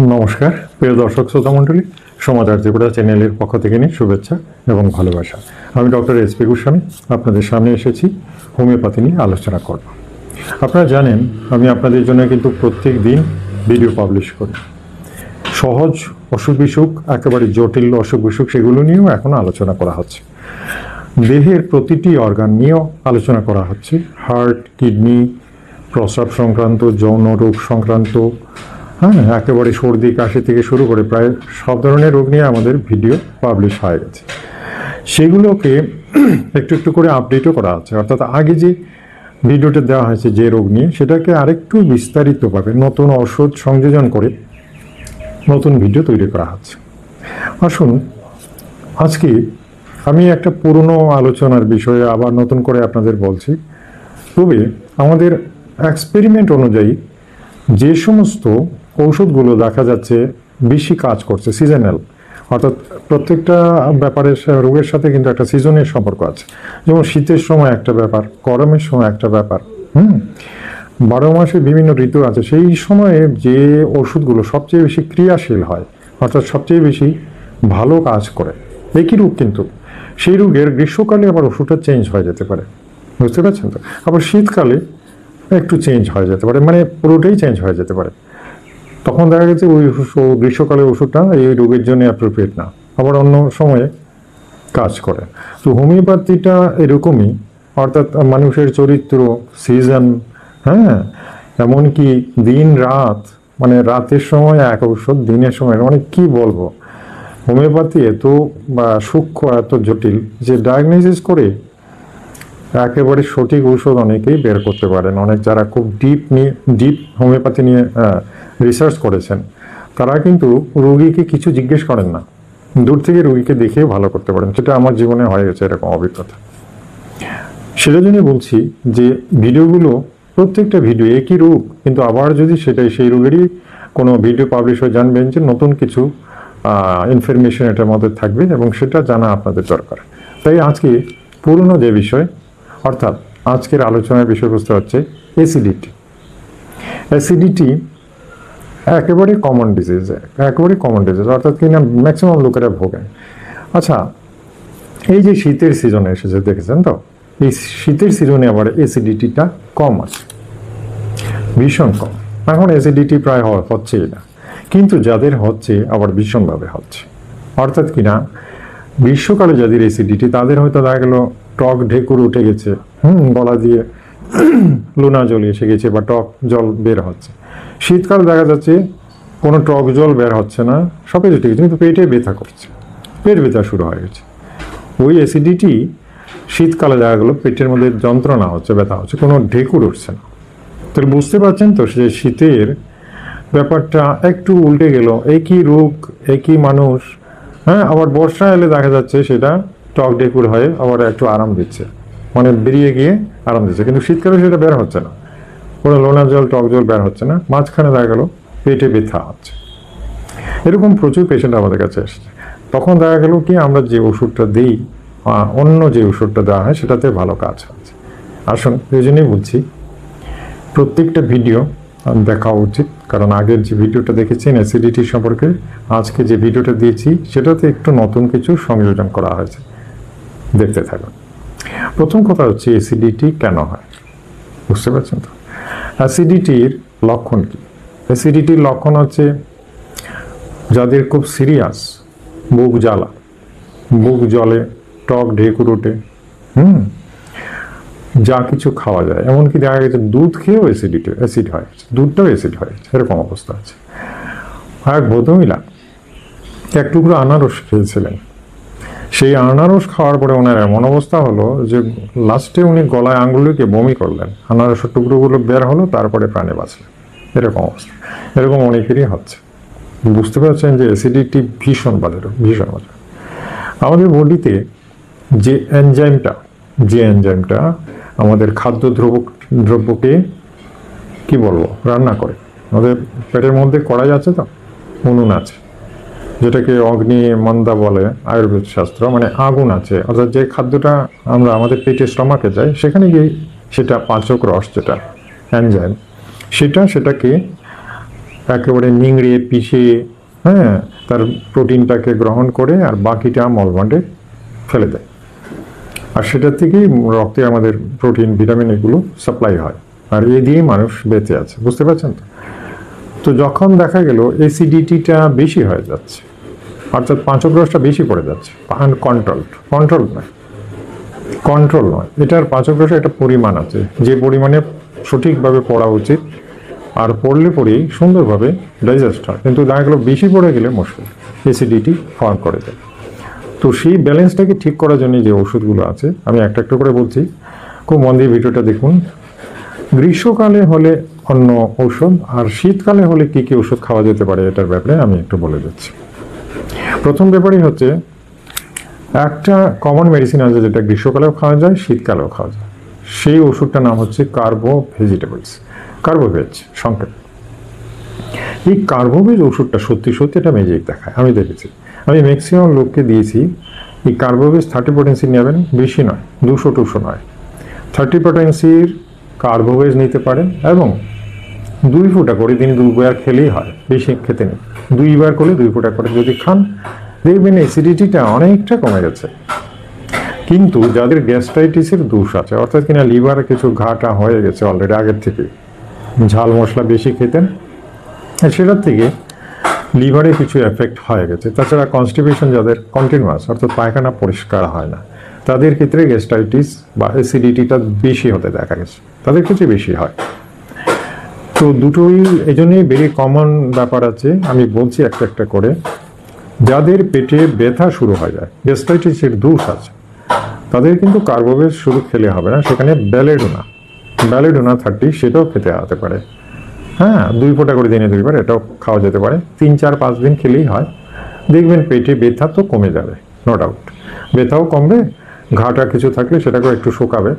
নমস্কার প্রিয় দর্শক শ্রোতা মণ্ডলী, সমাচার ত্রিপুরা চ্যানেলের পক্ষ থেকে নিয়ে শুভেচ্ছা এবং ভালোবাসা। আমি ডক্টর এস.পি. গোস্বামী আপনাদের সামনে এসেছি হোমিওপ্যাথি নিয়ে আলোচনা করব। আপনারা জানেন আমি আপনাদের জন্য কিন্তু প্রত্যেক দিন ভিডিও পাবলিশ করি। সহজ অসুখ বিসুখ, একেবারে জটিল অসুখ বিসুখ, সেগুলো নিয়েও এখন আলোচনা করা হচ্ছে। দেহের প্রতিটি অর্গান নিয়েও আলোচনা করা হচ্ছে। হার্ট, কিডনি, প্রস্রাব সংক্রান্ত, যৌন রোগ সংক্রান্ত, একেবারে সর্দি কাশি থেকে শুরু করে প্রায় সব ধরনের রোগ নিয়ে আমাদের ভিডিও পাবলিশ হয়ে গেছে। সেগুলোকে একটু একটু করে আপডেটও করা হচ্ছে, অর্থাৎ আগে যে ভিডিওটা দেওয়া হয়েছে যে রোগ নিয়ে, সেটাকে আরেকটু বিস্তারিতভাবে নতুন ওষুধ সংযোজন করে নতুন ভিডিও তৈরি করা হচ্ছে। আসুন আজকে আমি একটা পুরনো আলোচনার বিষয়ে আবার নতুন করে আপনাদের বলছি। তবে আমাদের এক্সপেরিমেন্ট অনুযায়ী যে সমস্ত ঔষধগুলো দেখা যাচ্ছে বেশি কাজ করছে, সিজনাল, অর্থাৎ প্রত্যেকটা ব্যাপারের রোগের সাথে কিন্তু একটা সিজনের সম্পর্ক আছে। যেমন শীতের সময় একটা ব্যাপার, গরমের সময় একটা ব্যাপার, 12 মাসে বিভিন্ন ঋতু আছে। সেই সময়ে যে ওষুধগুলো সবচেয়ে বেশি ক্রিয়াশীল হয়, অর্থাৎ সবচেয়ে বেশি ভালো কাজ করে, একই রোগ কিন্তু সেই রোগের গ্রীষ্মকালে আবার ওষুধটা চেঞ্জ হয়ে যেতে পারে, বুঝতে পারছেন তো? আবার শীতকালে একটু চেঞ্জ হয়ে যেতে পারে, মানে পুরোটাই চেঞ্জ হয়ে যেতে পারে। তখন দেখা গেছে ওই গ্রীষ্মকালের ওষুধটা এই রোগের জন্য অ্যাপ্রোপ্রিয়েট না, আবার অন্য সময়ে কাজ করে। তো হোমিওপ্যাথিটা এরকমই, অর্থাৎ মানুষের চরিত্র, সিজন, এমনকি দিন রাত, মানে রাতের সময় এক ঔষধ, দিনের সময়, মানে কি বলবো, হোমিওপ্যাথি এত সূক্ষ্ম, এত জটিল যে ডায়াগনোসিস করে একেবারে সঠিক ঔষধ অনেকেই বের করতে পারেন। অনেক যারা খুব ডিপ হোমিওপ্যাথি নিয়ে রিসার্চ করেছেন, তারা কিন্তু রোগীকে কিছু জিজ্ঞেস করেন না, দূর থেকে রোগীকে দেখে ভালো করতে পারেন। সেটা আমার জীবনে হয়ে গেছে এরকম অভিজ্ঞতা। সেটার জন্য বলছি যে ভিডিওগুলো, প্রত্যেকটা ভিডিও একই রোগ, কিন্তু আবার যদি সেটাই সেই রোগেরই কোনো ভিডিও পাবলিশ হয়ে, জানবেন যে নতুন কিছু ইনফরমেশন এটার মধ্যে থাকবে এবং সেটা জানা আপনাদের দরকার। তাই আজকে পুরনো যে বিষয়, অর্থাৎ আজকের আলোচনার বিষয়বস্তু হচ্ছে অ্যাসিডিটি। অ্যাসিডিটি একেবারে কমন ডিজিজ, অর্থাৎ কিনা ম্যাক্সিমাম লোকেরা ভোগেন। আচ্ছা, এই যে শীতের সিজনে এসেছে, দেখেছেন তো, এই শীতের সিজনে আবার অ্যাসিডিটিটা কম আছে, ভীষণ কম। এখন অ্যাসিডিটি প্রায় হচ্ছেই না, কিন্তু যাদের হচ্ছে আবার ভীষণভাবে হচ্ছে। অর্থাৎ কিনা গ্রীষ্মকালে যাদের অ্যাসিডিটি, তাদের হয়তো দেখা গেল টক ঢেকুর উঠে গেছে, গলা দিয়ে লোনা জল এসে গেছে বা টক জল বের হচ্ছে। শীতকাল দেখা যাচ্ছে কোনো টক জল বের হচ্ছে না, সব কিছু ঠিক আছে, কিন্তু পেটে ব্যথা করছে, পেট ব্যথা শুরু হয়ে গেছে। ওই অ্যাসিডিটি শীতকালে দেখা গেলো পেটের মধ্যে যন্ত্রণা হচ্ছে, ব্যথা হচ্ছে, কোনো ঢেকুর উঠছে না। তাহলে বুঝতে পারছেন তো যে শীতের ব্যাপারটা একটু উল্টে গেল। একই রোগ, একই মানুষ, আবার বর্ষা এলে দেখা যাচ্ছে সেটা টক ঢেকুর হয়ে আবার একটু আরাম দিচ্ছে, মানে বেরিয়ে গিয়ে আরাম দিচ্ছে, কিন্তু শীতকালে সেটা বের হচ্ছে না, কোনো লোনা জল, টক জল বের হচ্ছে না, মাঝখানে দেখা গেল পেটে ব্যথা হচ্ছে। এরকম প্রচুর পেশেন্ট আমাদের কাছে এসছে। তখন দেখা গেল কি, আমরা যে ওষুধটা দিই, অন্য যে ওষুধটা দেওয়া হয় সেটাতে ভালো কাজ হচ্ছে। আসুন, এই জন্যই বলছি প্রত্যেকটা ভিডিও দেখা উচিত, কারণ আগের যে ভিডিওটা দেখেছেন অ্যাসিডিটি সম্পর্কে, আজকে যে ভিডিওটা দিয়েছি সেটাতে একটু নতুন কিছু সংযোজন করা হয়েছে, দেখতে থাকুন। প্রথম কথা হচ্ছে অ্যাসিডিটি কেন হয়, বুঝতে পারছেন তো? অ্যাসিডিটির লক্ষণ কি? অ্যাসিডিটির লক্ষণ হচ্ছে যাদের খুব সিরিয়াস বুক জ্বালা, বুক জ্বলে, টক ঢেকুর ওঠে, যা কিছু খাওয়া যায়, এমনকি দেখা গেছে দুধ খেয়েও অ্যাসিড হয়, দুধটাও অ্যাসিড হয়, এরকম অবস্থা আছে। এক ভদ্রমহিলা এক টুকরো আনারস খেয়েছিলেন, সেই আনারস খাওয়ার পরে ওনার এমন অবস্থা হলো যে লাস্টে উনি গলায় আঙুলকে বমি করলেন, আনারসের টুকরোগুলো বের হলো, তারপরে প্রাণে বাঁচলেন। এরকম অবস্থা, এরকম অনেকেরই হচ্ছে। বুঝতে পারছেন যে অ্যাসিডিটি ভীষণ বাজে, ভীষণ বাজে। আমাদের বডিতে যে এনজাইমটা আমাদের খাদ্য দ্রব্যকে কি বলবো, রান্না করে। আমাদের পেটের মধ্যে কড়াই আছে, তো উনুন আছে, যেটাকে অগ্নি মন্দা বলে আয়ুর্বেদ শাস্ত্র, মানে আগুন আছে। অর্থাৎ যে খাদ্যটা আমরা আমাদের পেটে স্টমাকে যাই, সেখানে গিয়ে সেটা পাচক রস, যেটা এনজাইম, সেটাকে একেবারে নিংড়ে পিষে, হ্যাঁ, তার প্রোটিনটাকে গ্রহণ করে আর বাকিটা মলভাণ্ডে ফেলে দেয়। আর সেটার থেকেই রক্তে আমাদের প্রোটিন ভিটামিন এগুলো সাপ্লাই হয়, আর এ দিয়েই মানুষ বেঁচে আছে, বুঝতে পারছেন তো? তো যখন দেখা গেল অ্যাসিডিটিটা বেশি হয়ে যাচ্ছে, অর্থাৎ পাঁচক বেশি পড়ে যাচ্ছে, কন্ট্রোল নয়, এটার পাঁচক একটা পরিমাণ আছে, যে পরিমাণে সঠিকভাবে পড়া উচিত, আর পড়লে পরেই সুন্দরভাবে ডাইজেস্ট হয়। কিন্তু দেখা গেলো বেশি পড়ে গেলে মুশকিল, অ্যাসিডিটি ফর্ম করে দেয়। তো সেই ব্যালেন্সটাকে ঠিক করার জন্য যে ওষুধগুলো আছে, আমি একটা একটা করে বলছি, খুব মন দিয়ে ভিডিওটা দেখুন। গ্রীষ্মকালে হলে অন্য ঔষধ, আর শীতকালে হলে কী কী ওষুধ খাওয়া যেতে পারে এটার ব্যাপারে আমি একটু বলে দিচ্ছি। প্রথম ব্যাপারই হচ্ছে, একটা কমন মেডিসিন আছে যেটা গ্রীষ্মকালেও খাওয়া যায়, শীতকালেও খাওয়া যায়। সেই ওষুধটার নাম হচ্ছে কার্বোভেজ সংকেত। এই কার্বোভেজ ওষুধটা সত্যি এটা ম্যাজিক দেখায়, আমি দেখেছি। আমি ম্যাক্সিমাম লোককে দিয়েছি এই কার্বোভেজ 30 পটেন্সি নেবেন, বেশি নয়, 200 নয়, 30 পটেন্সির কার্বোভেজ নিতে পারেন, এবং 2 ফোঁটা করে দিন 2 বার খেলেই হয়, বেশি খেতে নেই। 2 বার করলে 2 ফোঁটা করে যদি খান, দেখবেন অ্যাসিডিটিটা অনেকটা কমে গেছে। কিন্তু যাদের গ্যাস্ট্রাইটিসের দোষ আছে, অর্থাৎ কিনা লিভারে কিছু ঘাটা হয়ে গেছে অলরেডি আগের থেকে, ঝাল মশলা বেশি খেতেন, সেটার থেকে লিভারে কিছু এফেক্ট হয়ে গেছে, তাছাড়া কনস্টিপেশন যাদের কন্টিনিউয়াস, অর্থাৎ পায়খানা পরিষ্কার হয় না, তাদের ক্ষেত্রে গ্যাস্ট্রাইটিস বা অ্যাসিডিটিটা বেশি হতে দেখা গেছে, তাদের ক্ষেত্রে বেশি হয়। তো দুটোই এই জন্যই ভেরি কমন ব্যাপার আছে। আমি বলছি একটা একটা করে। যাদের পেটে ব্যথা শুরু হয়ে যায়, গ্যাস্ট্রাইটিসের দোষ আছে, তাদের কিন্তু কার্বোভেজ শুধু খেলে হবে না, সেখানে ব্যালেডোনা 30 সেটাও খেতে হতে পারে। হ্যাঁ, 2 ফোঁটা করে দিনে 2 বার এটাও খাওয়া যেতে পারে। 3, 4, 5 দিন খেলেই হয়, দেখবেন পেটে ব্যথা তো কমে যাবে, নো ডাউট। ব্যথাও কমবে, ঘাটা কিছু থাকলে সেটাকেও একটু শুকাবে,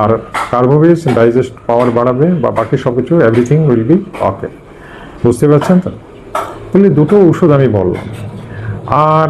আর কার্বোভেজ ডাইজেস্ট পাওয়ার বাড়াবে, বা বাকি সব কিছু, এভরিথিং উইল বি ওকে। বুঝতে পারছেন তো? তাহলে দুটো ওষুধ আমি বললাম। আর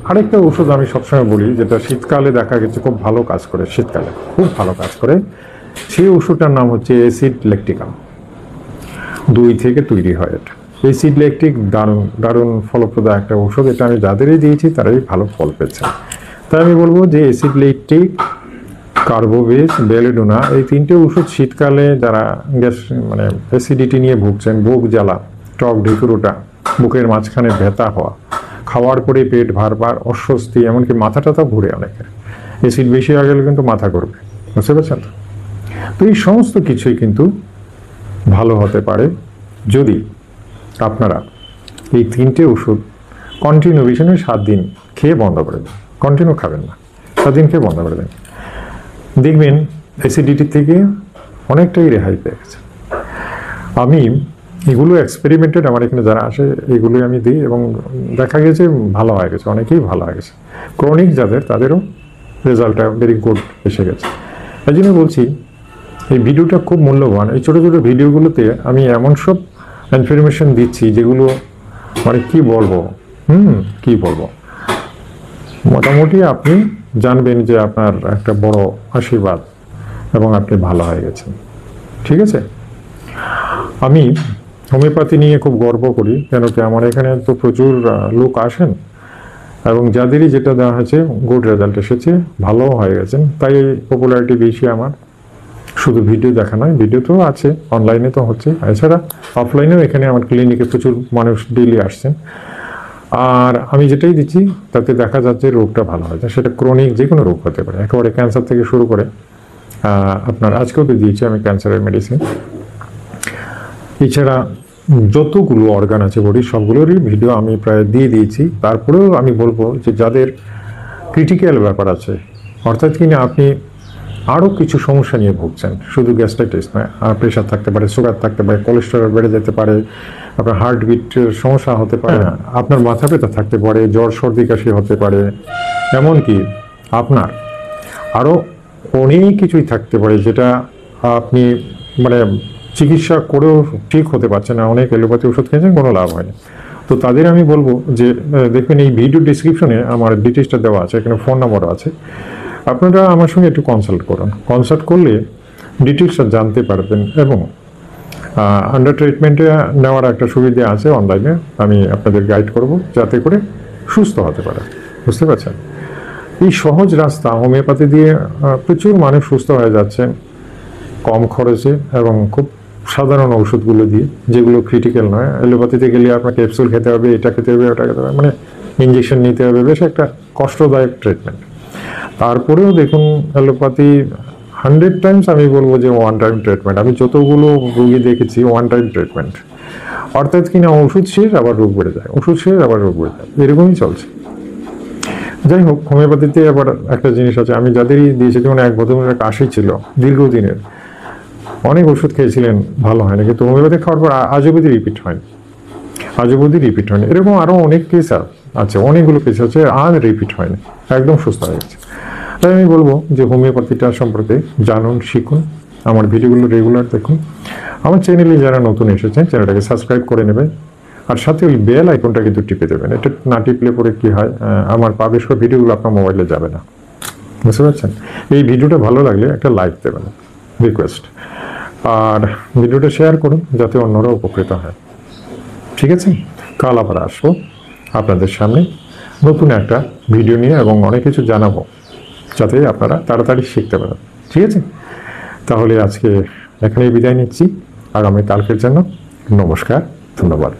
আরেকটা ওষুধ আমি সবসময় বলি, যেটা শীতকালে দেখা গেছে খুব ভালো কাজ করে, শীতকালে খুব ভালো কাজ করে, সেই ওষুধটার নাম হচ্ছে অ্যাসিড ল্যাকটিকাম। 2 থেকে তৈরি হয় এটা। অ্যাসিড ল্যাকটিক দারুণ ফলপ্রদ একটা ওষুধ, এটা আমি যাদেরই দিয়েছি তারাই ভালো ফল পেয়েছে। তাই আমি বলবো যে অ্যাসিড ল্যাকটিক, কার্বোভেজ, বেলেডোনা, এই 3টে ওষুধ শীতকালে যারা মানে অ্যাসিডিটি নিয়ে ভুগছেন, বুক জ্বালা, টক ঢেকুরোটা, বুকের মাঝখানে ব্যথা হওয়া, খাওয়ার পরে পেট ভারবার, অস্বস্তি, এমনকি মাথা টাথা ঘুরে, অনেকের অ্যাসিড বেশি হয়ে গেলে কিন্তু মাথা ঘুরবে, বুঝতে পারছেন? তো এই সমস্ত কিছুই কিন্তু ভালো হতে পারে যদি আপনারা এই 3টে ওষুধ কন্টিনিউ 7 দিন খেয়ে বন্ধ করে দেন। কন্টিনিউ খাবেন না, 7 দিন খেয়ে বন্ধ করে দেন, দেখবেন অ্যাসিডিটি থেকে অনেকটাই রেহাই পেয়ে গেছে। আমি এগুলো এক্সপেরিমেন্টেড, আমার এখানে যারা আসে এগুলোই আমি দিই, এবং দেখা গেছে ভালো হয়ে গেছে, অনেকেই ভালো হয়ে গেছে। ক্রনিক যাদের, তাদেরও রেজাল্টটা ভেরি গুড এসে গেছে। এই জন্য বলছি এই ভিডিওটা খুব মূল্যবান। এই ছোটো ছোটো ভিডিওগুলোতে আমি এমন সব ইনফরমেশন দিচ্ছি যেগুলো মানে কি বলবো, মোটামুটি আপনি জানবেন যে আপনার একটা বড় আশীর্বাদ, এবং আপনি ভালো হয়ে গেছেন। ঠিক আছে? আমি হোমিওপ্যাথি নিয়ে খুব গর্ব করি, কেন কি আমার এখানে তো প্রচুর লোক আসেন, এবং যাদেরই যেটা দেওয়া হয়েছে গুড রেজাল্ট এসেছে, ভালো হয়ে গেছেন, তাই পপুলারিটি বেশি আমার। শুধু ভিডিও দেখা নয়, ভিডিও তো আছে, অনলাইনে তো হচ্ছে, এছাড়া অফলাইনেও এখানে আমার ক্লিনিকে প্রচুর মানুষ ডেইলি আসছেন। আর আমি যেটাই দিচ্ছি তাতে দেখা যাচ্ছে রোগটা ভালো হয়, সেটা ক্রনিক যে কোনো রোগ হতে পারে, একেবারে ক্যান্সার থেকে শুরু করে আপনার আজকেও তো দিয়েছি আমি ক্যান্সারের মেডিসিন। এছাড়া যতগুলো অর্গান আছে বডির, সবগুলোরই ভিডিও আমি প্রায় দিয়ে দিয়েছি। তারপরেও আমি বলবো যে যাদের ক্রিটিক্যাল ব্যাপার আছে, অর্থাৎ কিনা আপনি আরও কিছু সমস্যা নিয়ে ভুগছেন, শুধু গ্যাস্ট্রাইটিস নয়, আর প্রেশার থাকতে পারে, সুগার থাকতে পারে, কোলেস্টেরল বেড়ে যেতে পারে, আপনার হার্টবিটের সমস্যা হতে পারে, আপনার মাথা ব্যথা থাকতে পারে, জ্বর সর্দি কাশি হতে পারে, এমনকি আপনার আরও অনেক কিছুই থাকতে পারে যেটা আপনি মানে চিকিৎসা করেও ঠিক হতে পারছে না, অনেক এলোপ্যাথি ওষুধ খেয়েছেন, কোনো লাভ হয়নি। তো তাদের আমি বলবো যে দেখবেন এই ভিডিও ডিসক্রিপশনে আমার ডিটেলসটা দেওয়া আছে, এখানে ফোন নাম্বারও আছে, আপনারা আমার সঙ্গে একটু কনসাল্ট করুন। কনসাল্ট করলে ডিটেলসটা জানতে পারবেন, এবং আন্ডার ট্রিটমেন্টে নেওয়ার একটা সুবিধা আছে অনলাইনে, আমি আপনাদের গাইড করব যাতে করে সুস্থ হতে পারে। বুঝতে পারছেন? এই সহজ রাস্তা হোমিওপ্যাথি দিয়ে প্রচুর মানুষ সুস্থ হয়ে যাচ্ছে কম খরচে এবং খুব সাধারণ ওষুধগুলো দিয়ে, যেগুলো ক্রিটিক্যাল নয়। অ্যালোপ্যাথিতে গেলে আপনাকে ক্যাপসুল খেতে হবে, এটা খেতে হবে, ওটা খেতে হবে, মানে ইঞ্জেকশন নিতে হবে, বেশ একটা কষ্টদায়ক ট্রিটমেন্ট। তারপরেও দেখুন অ্যালোপ্যাথি 100 টাইমস আমি বলবো যে ওয়ান টাইম ট্রিটমেন্ট। আমি যতগুলো রোগী দেখেছি ওয়ান টাইম ট্রিটমেন্ট, অর্থাৎ কিনা ওষুধ শেষ আবার রোগ বেড়ে যায়, ওষুধ শেষ আবার রোগ বেড়ে যায়, এরকমই চলছে। যাই হোক, হোমিওপ্যাথিতে আবার একটা জিনিস আছে, আমি যাদেরই দিয়েছি, যেমন এক ভদ্রমহিলার কাশি ছিল দীর্ঘদিনের, অনেক ওষুধ খেয়েছিলেন, ভালো হয়নি, কিন্তু হোমিওপ্যাথি খাওয়ার পর আজ অবধি রিপিট হয়নি, আজ অবধি রিপিট হয়নি। এরকম আরও অনেক কেস আছে, অনেকগুলো কেস আছে আর রিপিট হয়নি, একদম সুস্থ হয়ে গেছে। তাই আমি বলবো যে হোমিওপ্যাথিটা সম্পর্কে জানুন, শিখুন, আমার ভিডিওগুলো রেগুলার দেখুন। আমার চ্যানেলে যারা নতুন এসেছেন চ্যানেলটাকে সাবস্ক্রাইব করে নেবেন, আর সাথে ওই বেল আইকনটা কিন্তু টিপে দেবেন। এটা না টিপলে পরে কি হয়, আমার পাবলিশ করা ভিডিওগুলো আপনার মোবাইলে যাবে না। বুঝতে পারছেন? এই ভিডিওটা ভালো লাগলে একটা লাইক দেবেন, রিকোয়েস্ট, আর ভিডিওটা শেয়ার করুন যাতে অন্যরা উপকৃত হয়। ঠিক আছে? কাল আবার আসবো আপনাদের সামনে নতুন একটা ভিডিও নিয়ে এবং অনেক কিছু জানাবো, যাতে আপনারা তাড়াতাড়ি শিখতে পারেন। ঠিক আছে? তাহলে আজকে এখানেই বিদায় নিচ্ছি, আগামী কালকের জন্য নমস্কার, ধন্যবাদ।